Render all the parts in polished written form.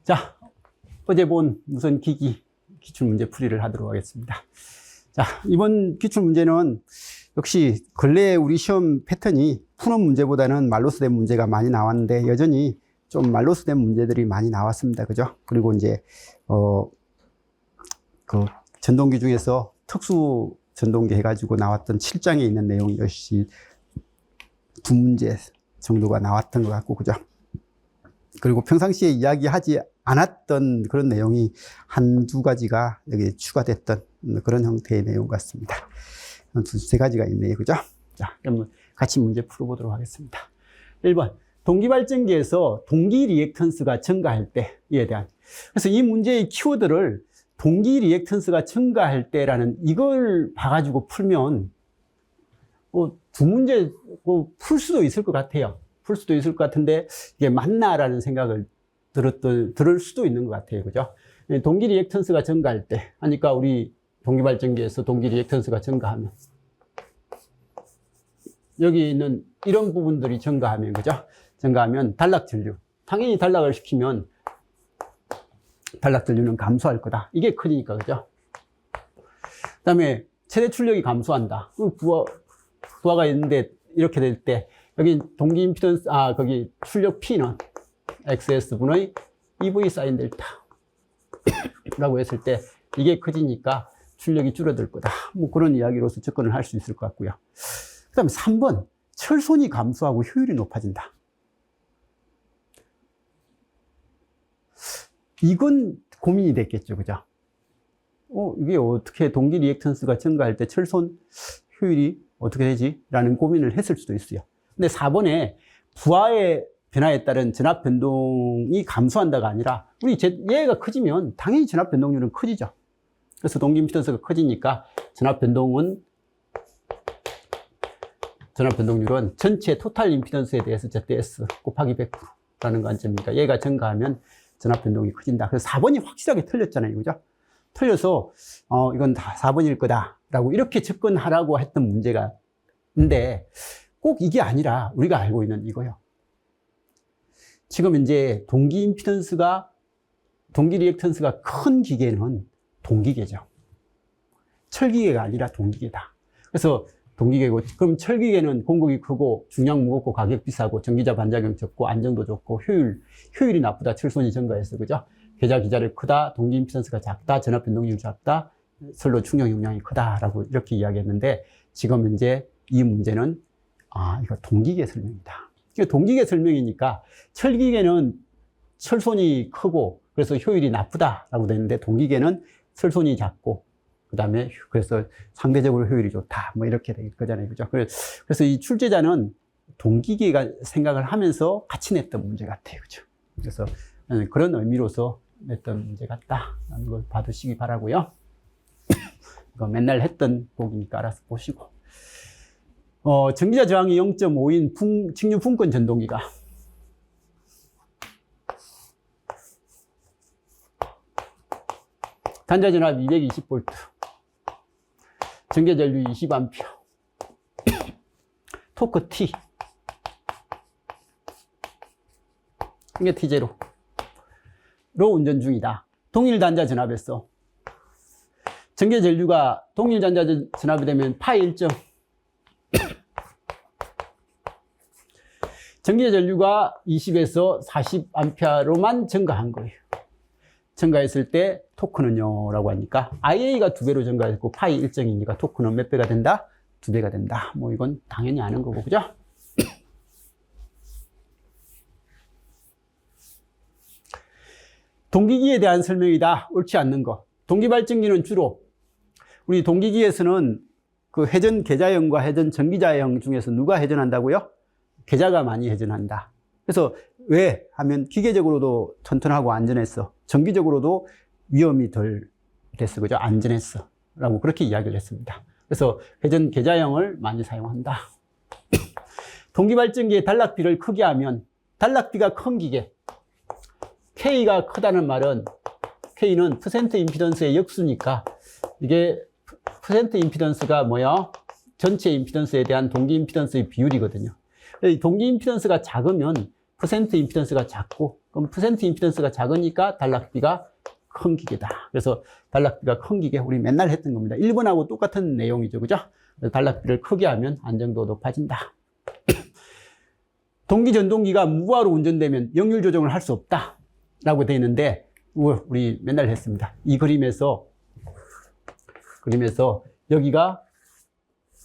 자, 어제 본 무선 기기 기출문제 풀이를 하도록 하겠습니다. 자, 이번 기출문제는 역시 근래 우리 시험 패턴이 푸는 문제보다는 말로써 된 문제가 많이 나왔는데 여전히 좀 말로써 된 문제들이 많이 나왔습니다. 그죠? 그리고 이제, 그 전동기 중에서 특수 전동기 해가지고 나왔던 7장에 있는 내용이 역시 2문제 정도가 나왔던 것 같고, 그죠? 그리고 평상시에 이야기하지 않았던 그런 내용이 한두 가지가 여기 추가됐던 그런 형태의 내용 같습니다. 두세 가지가 있네요. 그죠? 자, 그럼 같이 문제 풀어보도록 하겠습니다. 1번. 동기발전기에서 동기 리액턴스가 증가할 때에 대한. 그래서 이 문제의 키워드를 동기 리액턴스가 증가할 때라는 이걸 봐가지고 풀면, 2문제 풀 수도 있을 것 같아요. 풀 수도 있을 것 같은데, 이게 맞나라는 생각을 들을 수도 있는 것 같아요. 그죠? 동기 리액턴스가 증가할 때. 하니까 우리 동기발전기에서 동기 리액턴스가 증가하면. 여기 있는 이런 부분들이 증가하면, 그죠? 증가하면 단락 전류. 당연히 단락을 시키면 단락 전류는 감소할 거다. 이게 크니까, 그죠? 그 다음에 최대 출력이 감소한다. 부하가 있는데 이렇게 될 때, 여기 동기 임피던스, 거기 출력 P는 XS분의 EV 사인 델타. 라고 했을 때, 이게 커지니까 출력이 줄어들 거다. 뭐 그런 이야기로서 접근을 할 수 있을 것 같고요. 그 다음에 3번, 철손이 감소하고 효율이 높아진다. 이건 고민이 됐겠죠. 그죠? 이게 어떻게 동기 리액턴스가 증가할 때 철손 효율이 어떻게 되지? 라는 고민을 했을 수도 있어요. 근데 4번에 부하의 변화에 따른 전압 변동이 감소한다가 아니라 얘가 커지면 당연히 전압 변동률은 커지죠. 그래서 동기 임피던스가 커지니까 전압 변동률은 전체 토탈 임피던스에 대해서 ZS 곱하기 100%라는 관점이니까 얘가 증가하면 전압 변동이 커진다. 그래서 4번이 확실하게 틀렸잖아요. 그죠? 틀려서, 이건 다 4번일 거다라고 이렇게 접근하라고 했던 문제가 있는데 꼭 이게 아니라 우리가 알고 있는 이거요. 지금 이제 동기 리액턴스가 큰 기계는 동기계죠. 철기계가 아니라 동기계다. 그래서 동기계고, 그럼 철기계는 공급이 크고 중량 무겁고 가격 비싸고 전기자 반작용 적고 안정도 좋고 효율이 나쁘다. 철손이 증가해서, 그죠? 기자를 크다. 동기 임피던스가 작다. 전압 변동률이 작다. 선로 충격 용량이 크다라고 이렇게 이야기했는데 지금 이제 이 문제는 이거 동기계 설명이다. 이거 동기계 설명이니까 철기계는 철손이 크고 그래서 효율이 나쁘다라고 되는데 동기계는 철손이 작고 그다음에 그래서 상대적으로 효율이 좋다. 뭐 이렇게 될 거잖아요. 그죠? 그래서 이 출제자는 동기계가 생각을 하면서 같이 냈던 문제 같아요. 그죠? 그래서 그런 의미로서 냈던 문제 같다라는 걸 봐두시기 바라고요. 이거 맨날 했던 곡이니까 알아서 보시고. 전기자 저항이 0.5인 직류 분권 전동기가 단자 전압 220V, 전개 전류 20A, 토크 T, 이게 T0로 운전 중이다. 동일 단자 전압에서 전개 전류가 동일 단자 전압이 되면 파이 일정 전개 전류가 20에서 40A로만 증가한 거예요. 증가했을 때 토크는요 라고 하니까 IA가 2배로 증가했고 파이 일정이니까 토크는 몇 배가 된다? 2배가 된다. 뭐 이건 당연히 아는 거고, 그죠? 동기기에 대한 설명이다. 옳지 않는 거. 동기발전기는 주로 우리 동기기에서는 그 회전 계자형과 회전 전기자형 중에서 누가 회전한다고요? 계자가 많이 회전한다. 그래서 왜 하면 기계적으로도 튼튼하고 안전했어. 전기적으로도 위험이 덜 됐어. 그죠? 안전했어. 라고 그렇게 이야기를 했습니다. 그래서 회전 계자형을 많이 사용한다. 동기발전기의 단락비를 크게 하면 단락비가 큰 기계. K가 크다는 말은 K는 퍼센트 임피던스의 역수니까 이게 퍼센트 임피던스가 뭐야? 전체 임피던스에 대한 동기 임피던스의 비율이거든요. 동기 임피던스가 작으면 퍼센트 임피던스가 작고 그럼 퍼센트 임피던스가 작으니까 단락비가 큰 기계다. 그래서 단락비가 큰 기계 우리 맨날 했던 겁니다. 1번하고 똑같은 내용이죠. 그죠? 단락비를 크게 하면 안정도가 높아진다. 동기 전동기가 무부하로 운전되면 역률 조정을 할 수 없다. 라고 되어 있는데, 우리 맨날 했습니다. 이 그림에서 여기가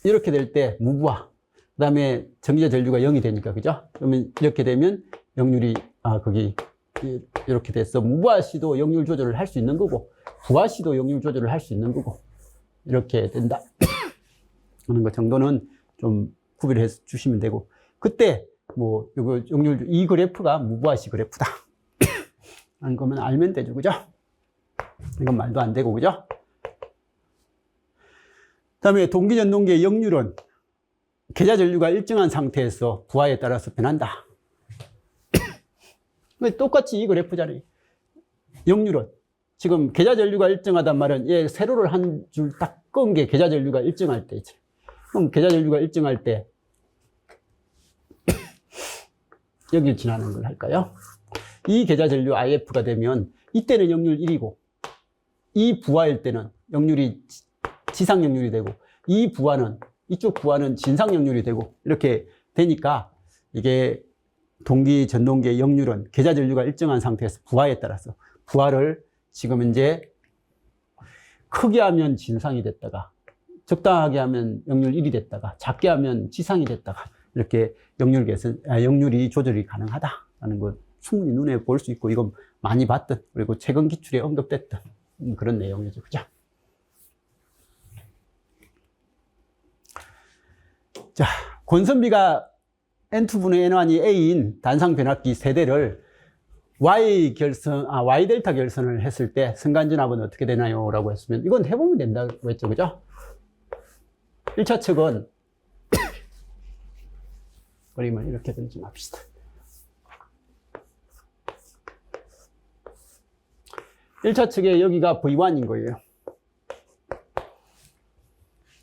이렇게 될 때 무부하, 그 다음에 전기자 전류가 0이 되니까, 그죠? 그러면 이렇게 되면 역률이, 이렇게 돼서 무부하 시도 역률 조절을 할 수 있는 거고, 부하 시도 역률 조절을 할 수 있는 거고, 이렇게 된다. 하는 것 정도는 좀 구별해 주시면 되고, 그때 뭐 이거 역률 이 그래프가 무부하시 그래프다 하는 거면 알면 되죠. 그죠? 이건 말도 안 되고. 그죠? 그다음에 동기 전동기의 역률은 계좌 전류가 일정한 상태에서 부하에 따라서 변한다. 똑같이 이 그래프잖아요. 역률은 지금 계좌 전류가 일정하단 말은 얘 세로를 한 줄 딱 끈 게 계좌 전류가 일정할 때 있잖아요. 그럼 계좌 전류가 일정할 때 여길 지나는 걸 할까요? 이 계좌 전류 IF가 되면 이때는 역률 1이고 이 부하일 때는 역률이 지상 역률이 되고 이 부하는 이쪽 부하는 진상 역률이 되고 이렇게 되니까 이게 동기 전동기의 역률은 계좌 전류가 일정한 상태에서 부하에 따라서 부하를 지금 이제 크게 하면 진상이 됐다가 적당하게 하면 역률 1이 됐다가 작게 하면 지상이 됐다가 이렇게 역률이 조절이 가능하다라는 걸 충분히 눈에 볼 수 있고 이건 많이 봤던 그리고 최근 기출에 언급됐던 그런 내용이죠. 그죠? 자, 권선비가 N2분의 N1이 A인 단상 변압기 세대를 Y 델타 결선을 했을 때 순간전압은 어떻게 되나요? 라고 했으면 이건 해보면 된다고 했죠. 그죠? 1차 측은 그림을 이렇게 좀 합시다. 1차 측에 여기가 V1인 거예요.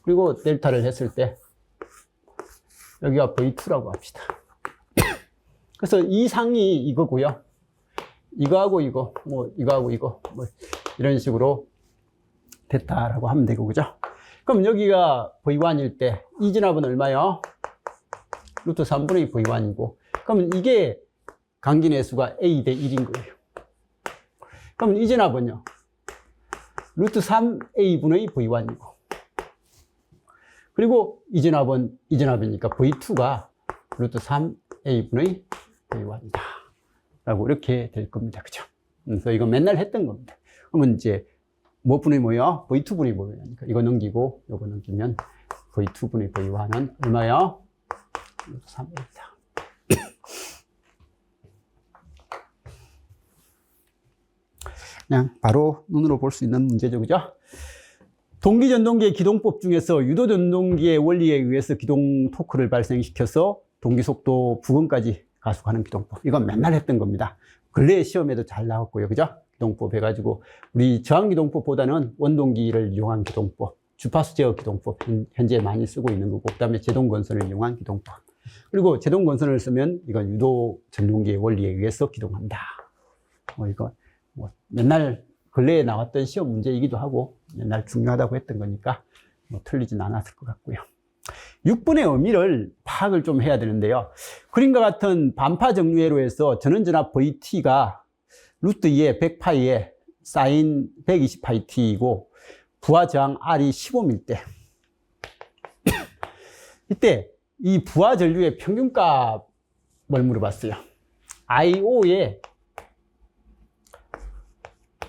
그리고 델타를 했을 때 여기가 V2라고 합시다. 그래서 이 상이 이거고요. 이거하고 이거, 이거하고 이거, 이런 식으로 됐다라고 하면 되고, 그죠? 그럼 여기가 V1일 때, 이 진압은 얼마요? 루트 3분의 V1이고, 그러면 이게 강긴의 수가 A 대 1인 거예요. 그럼 이 진압은요? 루트 3A분의 V1이고, 그리고 이 진압이니까 V2가 루트 3A분의 V1이다. 라고 이렇게 될 겁니다. 그죠? 그래서 이거 맨날 했던 겁니다. 그러면 이제 뭐분의 뭐요? V2분의 뭐니까 이거 넘기고 이거 넘기면 V2분의 V1은 얼마요? 3A다. 그냥 바로 눈으로 볼 수 있는 문제죠. 그죠? 동기전동기의 기동법 중에서 유도전동기의 원리에 의해서 기동 토크를 발생시켜서 동기속도 부근까지 가속하는 기동법. 이건 맨날 했던 겁니다. 근래 시험에도 잘 나왔고요. 그죠? 기동법 해가지고, 우리 저항기동법보다는 원동기를 이용한 기동법, 주파수 제어 기동법, 현재 많이 쓰고 있는 거고, 그 다음에 제동건선을 이용한 기동법. 그리고 제동건선을 쓰면 이건 유도전동기의 원리에 의해서 기동한다. 이거, 맨날 근래에 나왔던 시험 문제이기도 하고, 맨날 중요하다고 했던 거니까, 틀리진 않았을 것 같고요. 6분의 의미를 파악을 좀 해야 되는데요. 그림과 같은 반파 정류회로에서 전원전압 VT가 루트 2의 100파이에 사인 120파이 T이고 부하 저항 R이 15일 때 이때 이 부하 전류의 평균값을 물어봤어요. IO의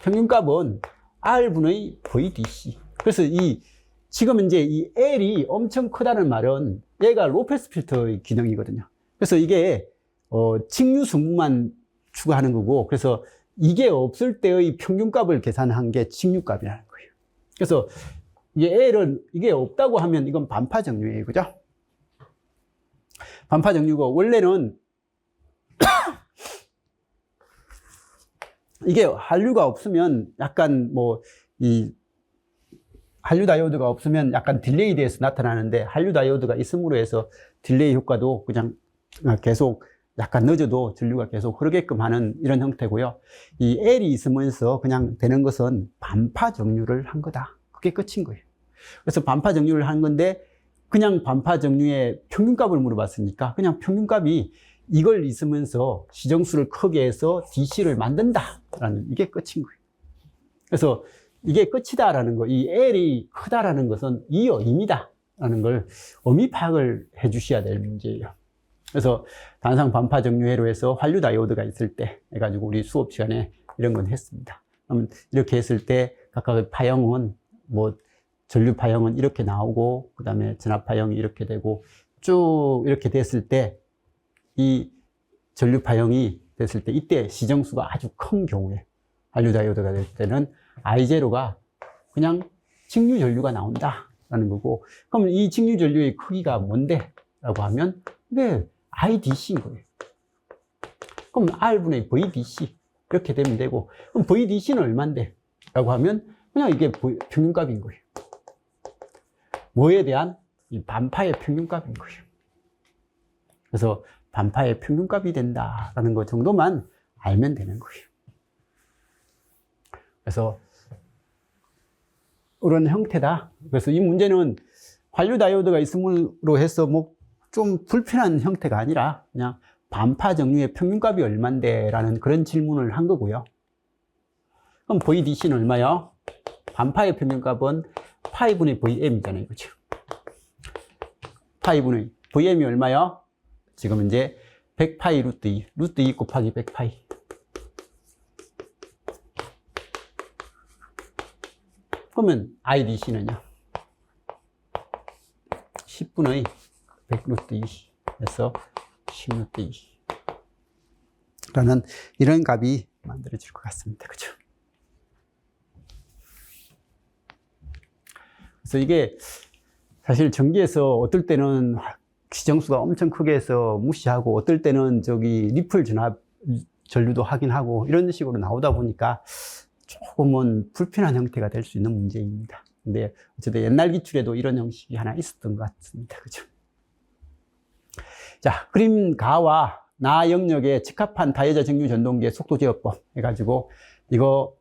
평균값은 R분의 VDC. 그래서 지금 이제 이 L이 엄청 크다는 말은 얘가 로페스 필터의 기능이거든요. 그래서 이게 직류 승부만 추구하는 거고, 그래서 이게 없을 때의 평균값을 계산한 게 직류값이라는 거예요. 그래서 이게 L은 이게 없다고 하면 이건 반파 정류예요. 그죠? 반파 정류고 원래는 이게 한류가 없으면 약간 한류 다이오드가 없으면 약간 딜레이 돼서 나타나는데 한류 다이오드가 있음으로 해서 딜레이 효과도 그냥 계속 약간 늦어도 전류가 계속 흐르게끔 하는 이런 형태고요. 이 L이 있으면서 그냥 되는 것은 반파 정류를 한 거다. 그게 끝인 거예요. 그래서 반파 정류를 한 건데 그냥 반파 정류의 평균값을 물어봤으니까 그냥 평균값이 이걸 있으면서 시정수를 크게 해서 DC를 만든다라는 이게 끝인 거예요. 그래서 이게 끝이다라는 거, 이 L이 크다라는 것은 이 의미다라는 걸 의미 파악을 해 주셔야 될 문제예요. 그래서 단상 반파 정류회로 해서 환류 다이오드가 있을 때 해가지고 우리 수업 시간에 이런 건 했습니다. 그러면 이렇게 했을 때 각각의 파형은 뭐 전류 파형은 이렇게 나오고 그 다음에 전압 파형이 이렇게 되고 쭉 이렇게 됐을 때 이 전류 파형이 됐을 때 이때 시정수가 아주 큰 경우에 환류 다이오드가 될 때는 I0가 그냥 직류 전류가 나온다라는 거고, 그럼 이 직류 전류의 크기가 뭔데? 라고 하면 이게 IDC인 거예요. 그럼 R분의 VDC 이렇게 되면 되고, 그럼 VDC는 얼만데? 라고 하면 그냥 이게 평균값인 거예요. 뭐에 대한? 이 반파의 평균값인 거예요. 그래서 반파의 평균값이 된다라는 것 정도만 알면 되는 거예요. 그래서 이런 형태다. 그래서 이 문제는 환류 다이오드가 있음으로 해서 뭐 좀 불편한 형태가 아니라 그냥 반파 정류의 평균값이 얼만데 라는 그런 질문을 한 거고요. 그럼 VDC는 얼마요? 반파의 평균값은 파이분의 VM이잖아요. 그죠? 파이분의 VM이 얼마요? 지금 이제 100파이 루트 2, 루트 2 곱하기 100파이. 그러면 IDC는요? 10분의 100 루트 2에서 10 루트 2 라는 이런 값이 만들어질 것 같습니다. 그죠? 그래서 이게 사실 전기에서 어떨 때는 시정수가 엄청 크게 해서 무시하고 어떨 때는 저기 리플 전압 전류도 확인하고 이런 식으로 나오다 보니까 조금은 불편한 형태가 될 수 있는 문제입니다. 근데 어쨌든 옛날 기출에도 이런 형식이 하나 있었던 것 같습니다. 그죠? 자, 그림 가와 나 영역에 적합한 다이저 정류 전동기의 속도 제어법 해가지고 이거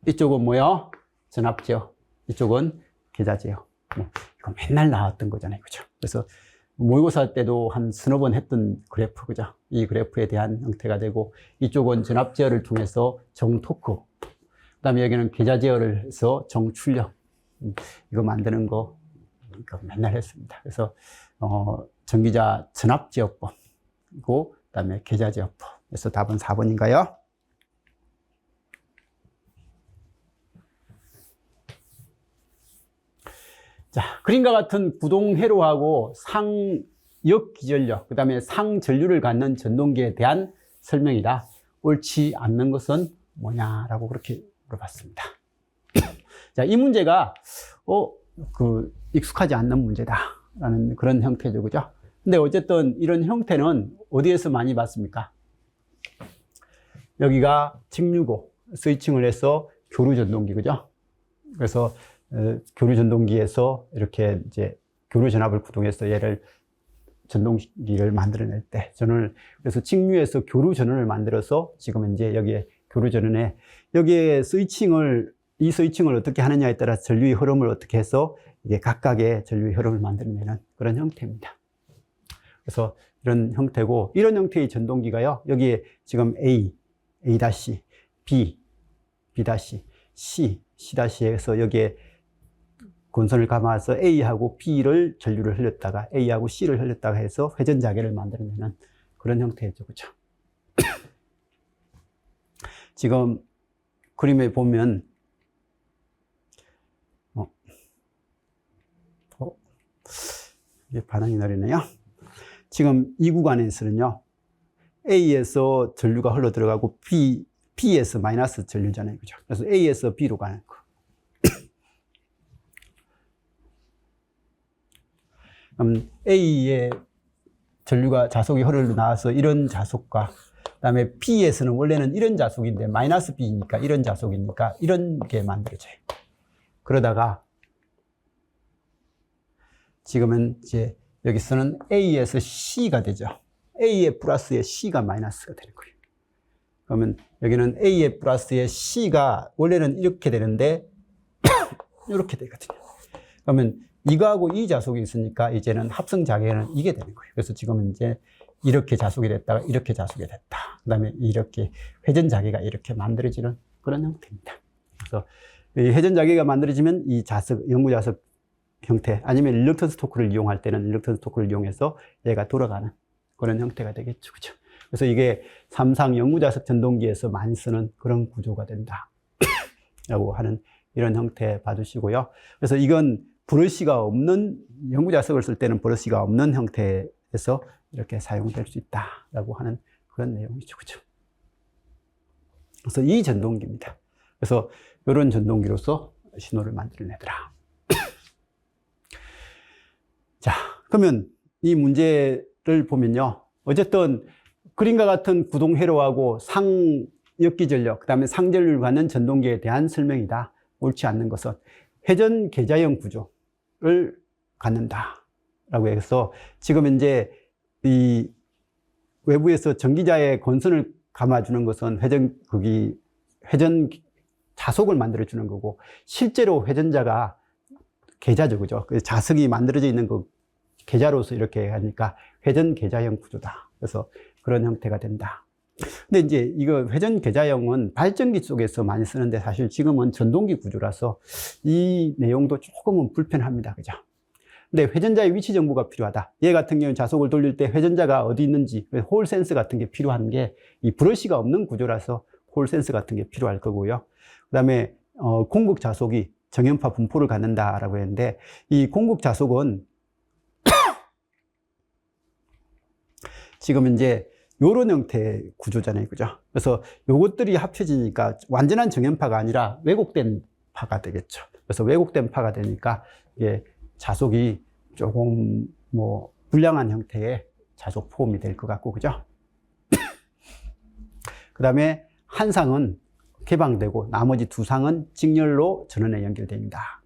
이쪽은 뭐요? 전압 제어, 이쪽은 계좌 제어. 뭐 이거 맨날 나왔던 거잖아요. 그죠? 그래서 모의고사 때도 한 서너 번 했던 그래프, 그죠? 이 그래프에 대한 형태가 되고 이쪽은 전압 제어를 통해서 정토크, 그 다음에 여기는 계좌 제어를 해서 정출력, 이거 만드는 거 이거 맨날 했습니다. 그래서 전기자 전압 제어법이고 그 다음에 계좌 제어법. 그래서 답은 4번인가요? 자, 그림과 같은 구동 회로하고 상역 기전력, 그 다음에 상전류를 갖는 전동기에 대한 설명이다. 옳지 않는 것은 뭐냐라고 그렇게 물어봤습니다. 자, 이 문제가 익숙하지 않는 문제다라는 그런 형태죠, 그죠? 근데 어쨌든 이런 형태는 어디에서 많이 봤습니까? 여기가 직류고 스위칭을 해서 교류 전동기, 그죠? 그래서 교류 전동기에서 이렇게 이제 교류 전압을 구동해서 얘를 전동기를 만들어낼 때 그래서 직류에서 교류 전원을 만들어서 지금 이제 여기에 교류 전원에 여기에 이 스위칭을 어떻게 하느냐에 따라 전류의 흐름을 어떻게 해서 이게 각각의 전류의 흐름을 만들어내는 그런 형태입니다. 그래서 이런 형태고, 이런 형태의 전동기가요, 여기에 지금 A, A-, B, B-, C, C-에서 여기에 권선을 감아서 A하고 B를 전류를 흘렸다가 A하고 C를 흘렸다가 해서 회전 자개를 만들어내는 그런 형태죠. 그렇죠? 지금 그림에 보면 이게 반응이 느리네요. 지금 이 구간에서는요, A에서 전류가 흘러 들어가고 B에서 마이너스 전류잖아요. 그죠? 그래서 A에서 B로 가는 거. 그럼 A에 전류가 자속이 흐르러 나와서 이런 자속과 그다음에 B에서는 원래는 이런 자속인데 마이너스 B니까 이런 자속이니까 이런 게 만들어져요. 그러다가 지금은 이제 여기서는 A에서 C가 되죠. A의 플러스에 C가 마이너스가 되는 거예요. 그러면 여기는 A의 플러스에 C가 원래는 이렇게 되는데 이렇게 되거든요. 그러면 이거하고 이 자속이 있으니까 이제는 합성 자계는 이게 되는 거예요. 그래서 지금은 이제 이렇게 자속이 됐다가 이렇게 자속이 됐다. 그 다음에 이렇게 회전 자계가 이렇게 만들어지는 그런 형태입니다. 그래서 이 회전 자계가 만들어지면 이 자석, 영구 자석 형태, 아니면 일렉트론스 토크를 이용할 때는 일렉트론스 토크를 이용해서 얘가 돌아가는 그런 형태가 되겠죠. 그죠? 그래서 이게 삼상 영구 자석 전동기에서 많이 쓰는 그런 구조가 된다. 라고 하는 이런 형태 봐주시고요. 그래서 이건 브러쉬가 없는, 영구 자석을 쓸 때는 브러쉬가 없는 형태에서 이렇게 사용될 수 있다라고 하는 그런 내용이죠. 그죠? 그래서 이 전동기입니다. 그래서 이런 전동기로서 신호를 만들어내더라. 자, 그러면 이 문제를 보면요. 어쨌든 그림과 같은 구동 회로하고 상역기 전력, 그 다음에 상전류를 갖는 전동기에 대한 설명이다. 옳지 않는 것은 회전 계좌형 구조를 갖는다. 라고 해서 지금 이제 이 외부에서 전기자의 건선을 감아주는 것은 회전 자속을 만들어주는 거고, 실제로 회전자가 계좌죠. 그죠? 그 자석이 만들어져 있는 그 계좌로서 이렇게 하니까 회전 계좌형 구조다. 그래서 그런 형태가 된다. 근데 이제 이거 회전 계좌형은 발전기 속에서 많이 쓰는데 사실 지금은 전동기 구조라서 이 내용도 조금은 불편합니다. 그죠? 근데 회전자의 위치 정보가 필요하다. 얘 같은 경우는 자속을 돌릴 때 회전자가 어디 있는지, 홀 센서 같은 게 필요한 게 이 브러쉬가 없는 구조라서 홀 센서 같은 게 필요할 거고요. 그 다음에 공극 자속이 정연파 분포를 갖는다라고 했는데, 이 공극 자속은 지금 이제 요런 형태의 구조잖아요. 그죠? 그래서 요것들이 합쳐지니까 완전한 정연파가 아니라 왜곡된 파가 되겠죠. 그래서 왜곡된 파가 되니까 이게 자속이 조금 뭐 불량한 형태의 자속 포음이 될 것 같고, 그죠? 그 다음에 한 상은 개방되고 나머지 두 상은 직렬로 전원에 연결됩니다.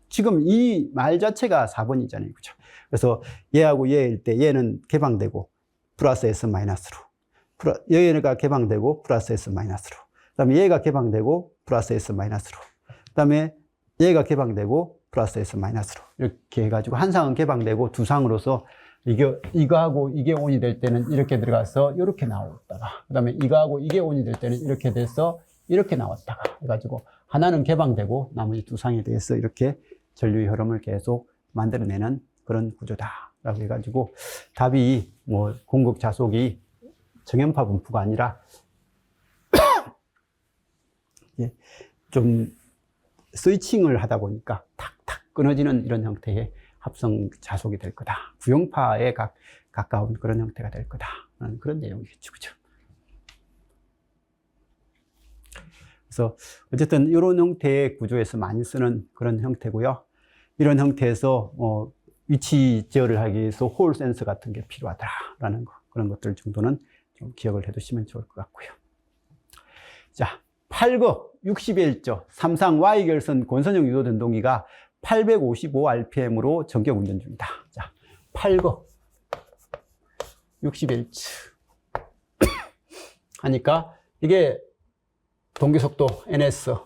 지금 이 말 자체가 4번이잖아요. 그죠? 그래서 얘하고 얘일 때 얘는 개방되고 플러스 S 마이너스로, 얘가 개방되고 플러스 S 마이너스로, 그 다음에 얘가 개방되고 플러스 S 마이너스로, 그 다음에 얘가 개방되고 플러스 S 마이너스로 이렇게 해가지고 한 상은 개방되고 두 상으로서 이거하고 이게 온이 될 때는 이렇게 들어가서 이렇게 나왔다가, 그 다음에 이거하고 이게 온이 될 때는 이렇게 돼서 이렇게 나왔다가 해가지고 하나는 개방되고 나머지 두 상에 대해서 이렇게 전류의 흐름을 계속 만들어내는 그런 구조다라고 해가지고 답이 뭐 공극 자속이 정연파 분포가 아니라 좀 스위칭을 하다 보니까 탁탁 끊어지는 이런 형태의 합성 자속이 될 거다. 구형파에 가까운 그런 형태가 될 거다. 그런 내용이겠죠. 그죠? 그래서 어쨌든 이런 형태의 구조에서 많이 쓰는 그런 형태고요. 이런 형태에서 위치 제어를 하기 위해서 홀 센서 같은 게 필요하다라는 거, 그런 것들 정도는 좀 기억을 해두시면 좋을 것 같고요. 자, 8거 61조 삼상 Y결선 권선형 유도 전동기가 855rpm으로 전격 운전 중이다. 자, 8거 61조 하니까 이게 동기속도 ns-n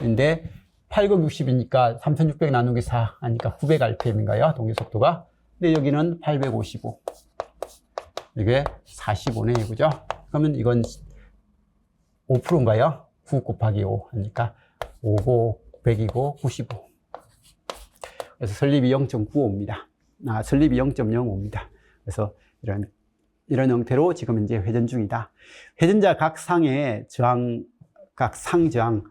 인데 8거 60이니까 3600 나누기 4 하니까 900rpm인가요? 동기속도가. 근데 여기는 855. 이게 45네요. 그죠? 그러면 이건 5%인가요? 9 곱하기 5 하니까 5고 900이고 95. 그래서 설립이 0.95입니다. 설립이 0.05입니다. 그래서 이런 형태로 지금 이제 회전 중이다. 회전자 각 상의 저항, 각 상 저항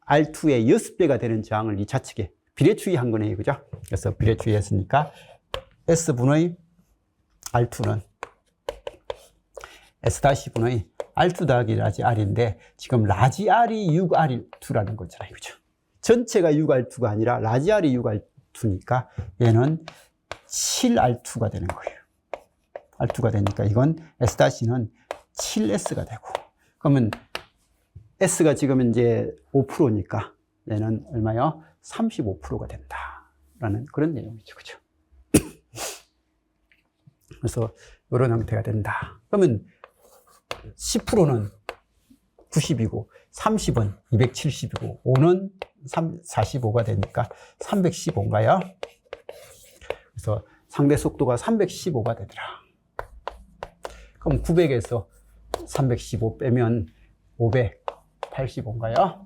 R2의 6배가 되는 저항을 2차 측에 비례추이 한 거네요. 그죠? 그래서 비례추이 했으니까 S분의 R2는 S-분의 R2 더하기 라지 R인데 지금 라지 R이 6R2라는 거잖아요. 그죠? 전체가 6R2가 아니라 라지 R이 6R2니까 얘는 7R2가 되는 거예요. R2가 되니까 이건 S-는 7S가 되고, 그러면 S가 지금 이제 5%니까 얘는 얼마요? 35%가 된다라는 그런 내용이죠. 그죠? 그래서 이런 형태가 된다. 그러면 10%는 90이고 30은 270이고 5는 45가 되니까 315인가요? 그래서 상대 속도가 315가 되더라. 그럼 900에서 315 빼면 585인가요?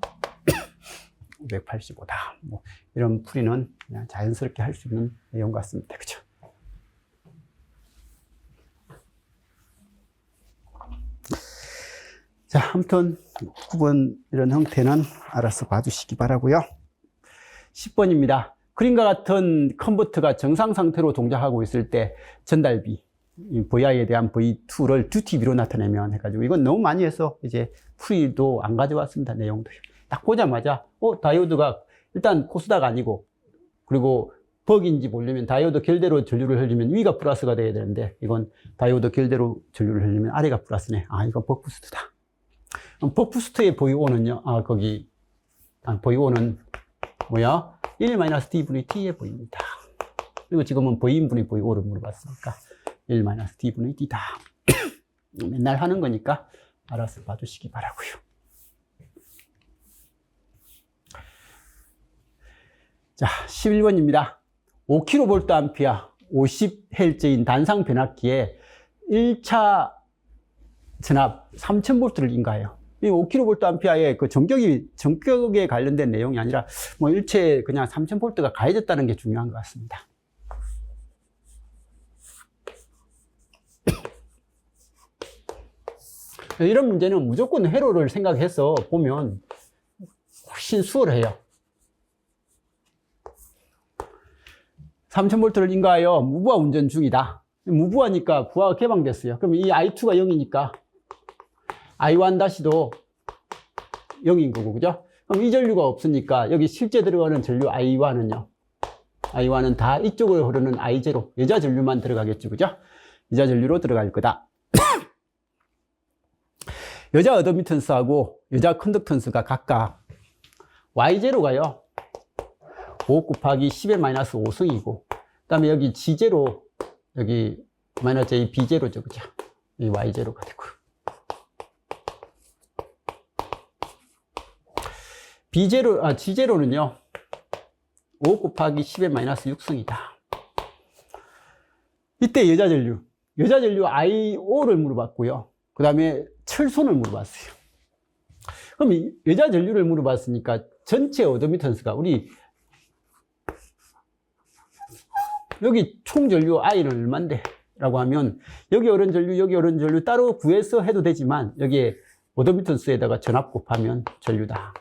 585다. 뭐 이런 풀이는 그냥 자연스럽게 할 수 있는 내용 같습니다. 그죠? 자, 아무튼 9번 이런 형태는 알아서 봐주시기 바라고요. 10번입니다. 그림과 같은 컨버터가 정상 상태로 동작하고 있을 때 전달비, VI에 대한 V2를 듀티비로 나타내면 해가지고 이건 너무 많이 해서 이제 풀이도 안 가져왔습니다. 내용도. 딱 보자마자 다이오드가 일단 코스닥 아니고 그리고 벅인지 모르면 다이오드 결대로 전류를 흘리면 위가 플러스가 돼야 되는데 이건 다이오드 결대로 전류를 흘리면 아래가 플러스네. 아, 이건 벅부스트다. 벅부스트의 V5는요, V5는 뭐야? 1-D분의 T에 보입니다. 그리고 지금은 V인분의 V5를 물어봤으니까 1-D분의 D다. 맨날 하는 거니까 알아서 봐주시기 바라고요. 자, 11번입니다. 5kVA 50Hz인 단상 변압기에 1차 전압 3000V를 인가해요. 이 5kVA의 그 전격에 관련된 내용이 아니라 뭐 일체 그냥 3000V가 가해졌다는 게 중요한 것 같습니다. 이런 문제는 무조건 회로를 생각해서 보면 훨씬 수월해요. 3000V를 인가하여 무부하 운전 중이다. 무부하니까 부하가 개방됐어요. 그럼 이 I2가 0이니까 I1-도 0인 거고, 그죠? 그럼 이 전류가 없으니까 여기 실제 들어가는 전류 I1은요. I1은 다 이쪽으로 흐르는 I0, 여자 전류만 들어가겠죠, 그죠? 여자 전류로 들어갈 거다. 여자 어드미턴스하고 여자 컨덕턴스가 각각 Y0가요. 5 곱하기 10의 마이너스 5승이고, 그 다음에 여기 G0, 여기 마이너스 J, B0죠, 그죠? 이 Y0가 되고. G0는요, 5 곱하기 10의 마이너스 6승이다. 이때 여자 전류 I5를 물어봤고요. 그 다음에 철손을 물어봤어요. 그럼 여자 전류를 물어봤으니까 전체 어드미턴스가 여기 총 전류 I는 얼만데? 라고 하면 여기 오른 전류, 여기 오른 전류 따로 구해서 해도 되지만 여기에 어드미턴스에다가 전압 곱하면 전류다.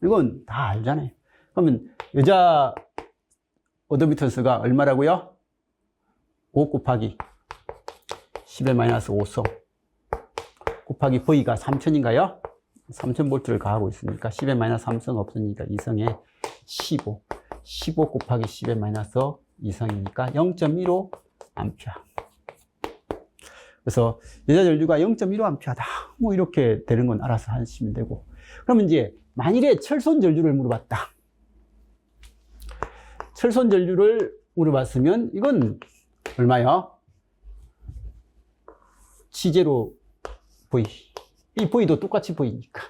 이건 다 알잖아요. 그러면 여자 어드미턴스가 얼마라고요? 5 곱하기 10의 마이너스 5성 곱하기 V가 3000인가요? 3000V를 가하고 있으니까 10의 마이너스 3성 없으니까 2성에 15 곱하기 10의 마이너스 2성이니까 0.15 암페어. 그래서 여자 전류가 0.15 암페어다. 뭐 이렇게 되는 건 알아서 하시면 되고. 그러면 이제 만일에 철손 전류를 물어봤다. 철손 전류를 물어봤으면 이건 얼마야? G0 V. 이 V도 똑같이 V니까.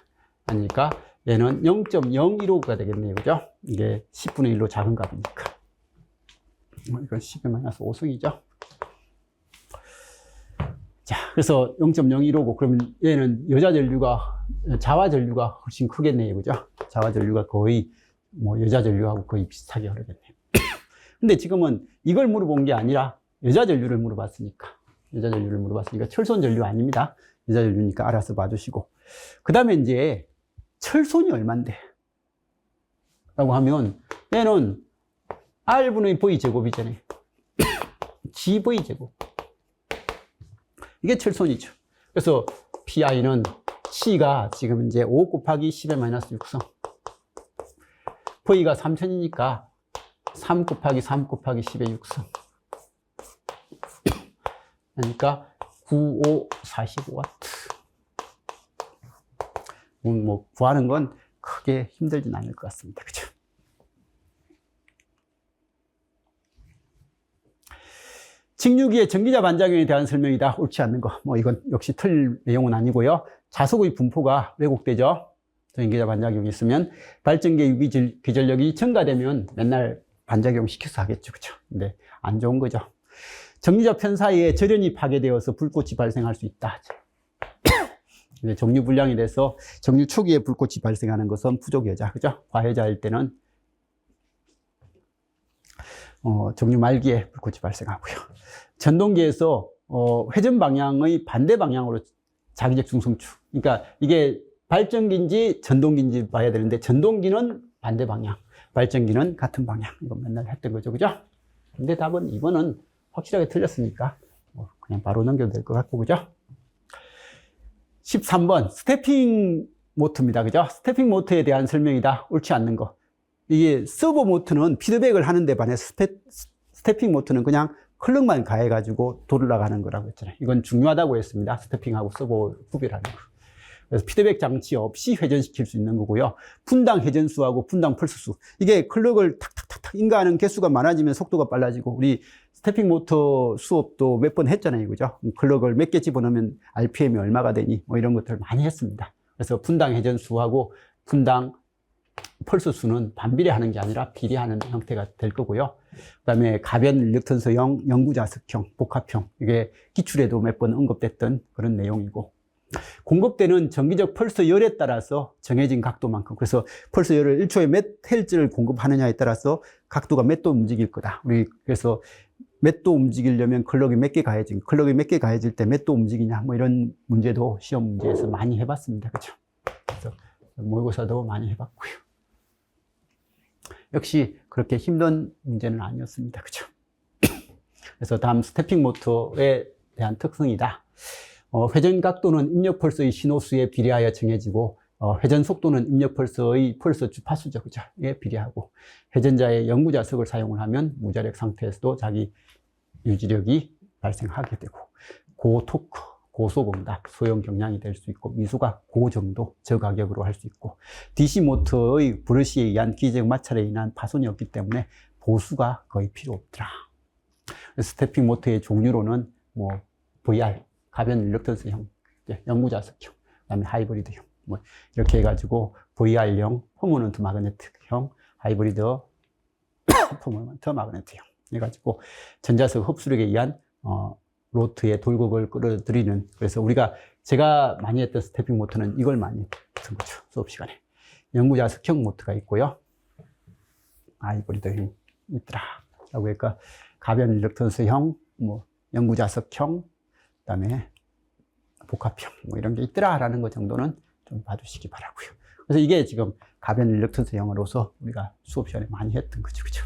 아니까 얘는 0.015가 되겠네요. 그죠? 이게 10분의 1로 작은 값이니까. 이건 10의 마이너스 5승이죠. 자, 그래서 0.015고, 그러면 얘는 자화 전류가 훨씬 크겠네요. 그죠? 자화 전류가 거의, 여자 전류하고 거의 비슷하게 흐르겠네요. 근데 지금은 이걸 물어본 게 아니라 여자 전류를 물어봤으니까 철손 전류 아닙니다. 여자 전류니까 알아서 봐주시고. 그 다음에 이제 철손이 얼만데? 라고 하면 얘는 R분의 V 제곱이잖아요. GV 제곱. 이게 철손이죠. 그래서 PI는 C가 지금 이제 5 곱하기 10의 마이너스 6성. V가 3000이니까 3 곱하기 3 곱하기 10의 6성. 그러니까 9545W. 구하는 건 크게 힘들진 않을 것 같습니다. 그죠? 직류기의 전기자 반작용에 대한 설명이다. 옳지 않는 거. 뭐 이건 역시 틀릴 내용은 아니고요. 자석의 분포가 왜곡되죠. 전기자 반작용이 있으면 발전기의 유기 기전력이 증가되면 맨날 반작용 시켜서 하겠죠. 그죠? 근데 안 좋은 거죠. 전기자 편 사이에 절연이 파괴되어서 불꽃이 발생할 수 있다. 정류 불량이 돼서 정류 초기에 불꽃이 발생하는 것은 부족여자. 그죠? 과여자일 때는 정류 말기에 불꽃이 발생하고요. 전동기에서 회전 방향의 반대 방향으로 자기적 중성축. 그러니까 이게 발전기인지 전동기인지 봐야 되는데 전동기는 반대 방향, 발전기는 같은 방향. 이거 맨날 했던 거죠. 그죠? 근데 답은 2번은 확실하게 틀렸으니까 그냥 바로 넘겨도 될 것 같고, 그죠? 13번 스태핑 모터입니다. 그죠? 스태핑 모터에 대한 설명이다. 옳지 않는 거. 이게 서버 모터는 피드백을 하는데 반해서 스태핑 모터는 그냥 클럭만 가해가지고 돌아가는 거라고 했잖아요. 이건 중요하다고 했습니다. 스태핑하고 서버 구별하는 거. 그래서 피드백 장치 없이 회전시킬 수 있는 거고요. 분당 회전수하고 분당 펄스수. 이게 클럭을 탁탁탁탁 인가하는 개수가 많아지면 속도가 빨라지고, 우리 스태핑 모터 수업도 몇 번 했잖아요. 그죠? 클럭을 몇 개 집어넣으면 RPM이 얼마가 되니? 뭐 이런 것들을 많이 했습니다. 그래서 분당 회전수하고 분당 펄스수는 반비례하는 게 아니라 비례하는 형태가 될 거고요. 그 다음에 가변 일렉턴서형, 영구자석형, 복합형. 이게 기출에도 몇 번 언급됐던 그런 내용이고, 공급되는 전기적 펄스 열에 따라서 정해진 각도만큼, 그래서 펄스 열을 1초에 몇 헬즈를 공급하느냐에 따라서 각도가 몇 도 움직일 거다. 우리 그래서 몇 도 움직이려면 클럭이 몇 개 가해진, 클럭이 몇 개 가해질 때 몇 도 움직이냐, 뭐 이런 문제도 시험 문제에서 많이 해봤습니다. 그렇죠? 그래서 모의고사도 많이 해봤고요. 역시 그렇게 힘든 문제는 아니었습니다. 그렇죠? 그래서 다음 스태핑 모터에 대한 특성이다. 회전 각도는 입력 펄스의 신호수에 비례하여 정해지고, 회전 속도는 입력 펄스의 펄스 주파수죠. 그죠? 에 비례하고, 회전자의 영구자석을 사용을 하면 무자력 상태에서도 자기 유지력이 발생하게 되고, 고토크, 고소응답, 소형 경량이 될 수 있고, 미수가 고정도, 저가격으로 할 수 있고, DC 모터의 브러시에 의한 기적 마찰에 인한 파손이 없기 때문에 보수가 거의 필요 없더라. 스태핑 모터의 종류로는 뭐 VR, 가변 일렉턴스형, 영구자석형, 그 다음에 하이브리드형, 뭐 이렇게 해가지고 VR형, 퍼머넌트 마그네틱형, 하이브리드, 퍼머넌트 마그네틱형 해가지고 전자석 흡수력에 의한 로트의 돌격을 끌어들이는, 그래서 제가 많이 했던 스태핑 모터는 이걸 많이 했던 거죠. 수업 시간에. 영구자석형 모터가 있고요. 하이브리드형 있더라. 라고 하니까 가변 일렉턴스형, 뭐 영구자석형, 그 다음에 복합형, 뭐 이런 게 있더라라는 것 정도는 좀 봐주시기 바라고요. 그래서 이게 지금 가변 일렉턴스형으로서 우리가 수업 시간에 많이 했던 거죠. 그죠?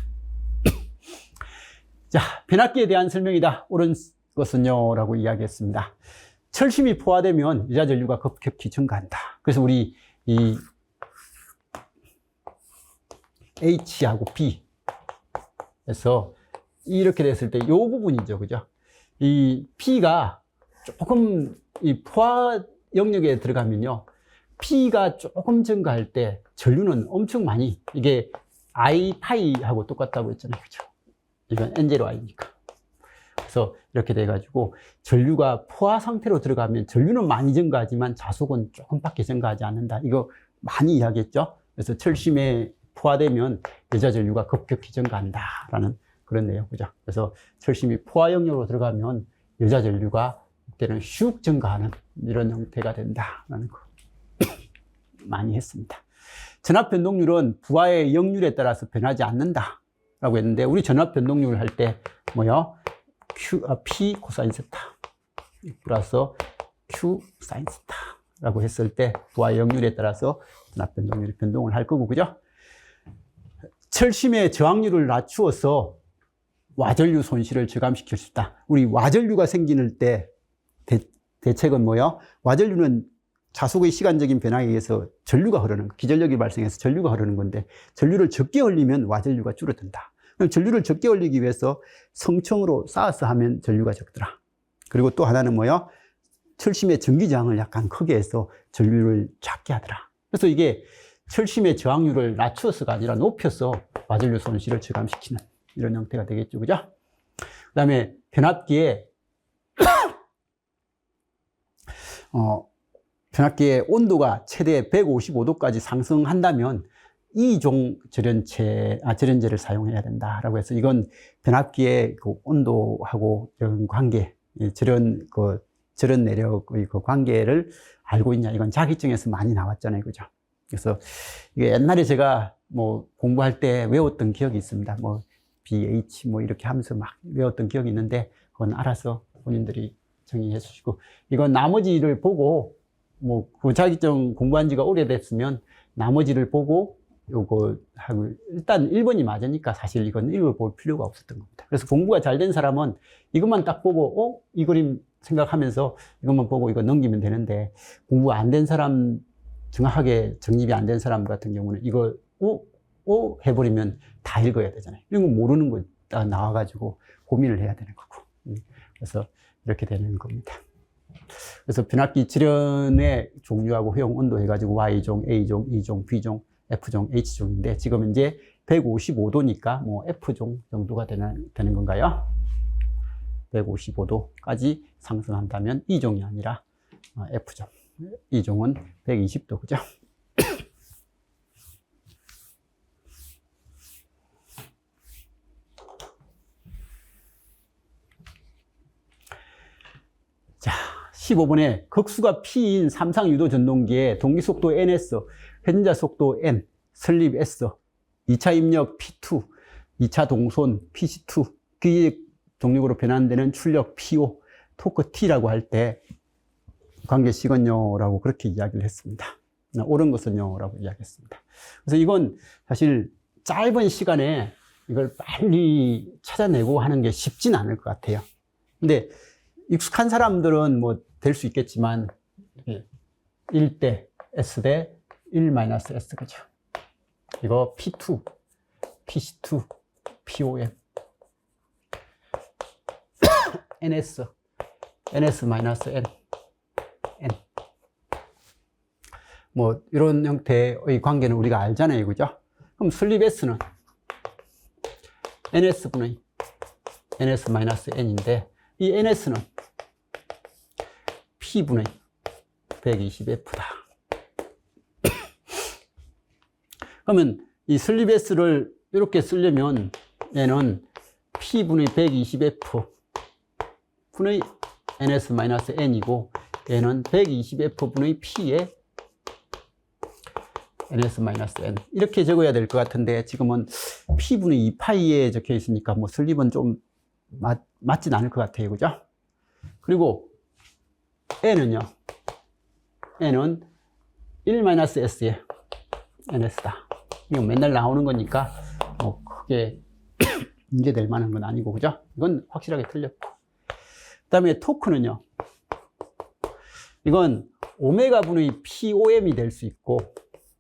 자, 변압기에 대한 설명이다. 옳은 것은요, 라고 이야기했습니다. 철심이 포화되면 유자 전류가 급격히 증가한다. 그래서 우리 이 H하고 B에서 이렇게 됐을 때 이 부분이죠. 그죠? 이 P가 조금 이 포화 영역에 들어가면요, P가 조금 증가할 때 전류는 엄청 많이, 이게 I 파이하고 똑같다고 했잖아요. 그죠? 이건 N0I니까. 그래서 이렇게 돼가지고 전류가 포화 상태로 들어가면 전류는 많이 증가하지만 자속은 조금밖에 증가하지 않는다. 이거 많이 이야기했죠? 그래서 철심에 포화되면 여자 전류가 급격히 증가한다라는 그런 내용. 그죠? 그래서 철심이 포화 영역으로 들어가면 여자 전류가 그때는 슉 증가하는 이런 형태가 된다라는 거 많이 했습니다. 전압 변동률은 부하의 역률에 따라서 변하지 않는다라고 했는데, 우리 전압 변동률을 할 때 뭐요? P 코사인 세타 플러스 Q 사인 세타라고 했을 때 부하의 역률에 따라서 전압 변동률이 변동을 할 거고, 그죠? 철심의 저항률을 낮추어서 와전류 손실을 저감시킬 수 있다. 우리 와전류가 생길 때 대책은 뭐예요? 와전류는 자속의 시간적인 변화에 의해서 전류가 흐르는, 기전력이 발생해서 전류가 흐르는 건데, 전류를 적게 흘리면 와전류가 줄어든다. 그럼 전류를 적게 흘리기 위해서 성청으로 쌓아서 하면 전류가 적더라. 그리고 또 하나는 뭐예요? 철심의 전기저항을 약간 크게 해서 전류를 작게 하더라. 그래서 이게 철심의 저항률을 낮춰서가 아니라 높여서 와전류 손실을 저감시키는 이런 형태가 되겠죠. 그죠? 그 다음에 변압기에 변압기의 온도가 최대 155도까지 상승한다면 이종 절연제를 사용해야 된다라고 해서 이건 변압기의 그 온도하고 이런 관계, 절연 내력의 그 관계를 알고 있냐, 이건 자기증에서 많이 나왔잖아요, 그죠? 그래서 이게 옛날에 제가 뭐 공부할 때 외웠던 기억이 있습니다. 뭐 BH 뭐 이렇게 하면서 막 외웠던 기억이 있는데 그건 알아서 본인들이 정리해 주시고, 이건 나머지를 보고 뭐 그 자기증 공부한 지가 오래됐으면 나머지를 보고 요거 하고, 일단 1번이 맞으니까 사실 이건 읽어볼 필요가 없었던 겁니다. 그래서 공부가 잘 된 사람은 이것만 딱 보고 이 그림 생각하면서 이것만 보고 이거 넘기면 되는데, 공부 안 된 사람, 정확하게 정립이 안 된 사람 같은 경우는 이거 해버리면 다 읽어야 되잖아요. 이런 거 모르는 거 딱 나와가지고 고민을 해야 되는 거고. 그래서 이렇게 되는 겁니다. 그래서 변압기 절연의 종류하고 효용 온도 해가지고 Y종, A종, E종, B종, F종, H종인데, 지금 이제 155도니까 뭐 F종 정도가 되는 건가요? 155도까지 상승한다면 E종이 아니라 F종. E종은 120도, 그죠? 자, 15번에 극수가 P인 삼상유도 전동기의 동기속도 NS, 회전자 속도 N, 설립 S, 2차 입력 P2, 2차 동손 PC2, 기계 동력으로 변환되는 출력 PO, 토크 T라고 할 때 관계식은요라고 그렇게 이야기를 했습니다. 옳은 것은요라고 이야기했습니다. 그래서 이건 사실 짧은 시간에 이걸 빨리 찾아내고 하는 게 쉽진 않을 것 같아요. 근데 익숙한 사람들은 뭐 될 수 있겠지만 1대 S대 1-S, 그죠? 이거 P2, PC2, POM, NS, NS-N, N. 뭐, 이런 형태의 관계는 우리가 알잖아요, 그죠? 그럼 슬립 S는 NS분의 NS-N인데, 이 NS는 P분의 120F다. 그러면 이 슬립 S를 이렇게 쓰려면 얘는 P분의 120F 분의 NS-N이고, 얘는 120F분의 P의 NS-N. 이렇게 적어야 될 것 같은데, 지금은 P분의 2파이에 적혀 있으니까 뭐 슬립은 좀 맞진 않을 것 같아요, 그죠? 그리고 N은요, N은 1-S의 NS다. 이거 맨날 나오는 거니까 뭐 크게 문제될 만한 건 아니고, 그죠? 이건 확실하게 틀렸고. 그 다음에 토크는요, 이건 오메가 분의 POM이 될 수 있고,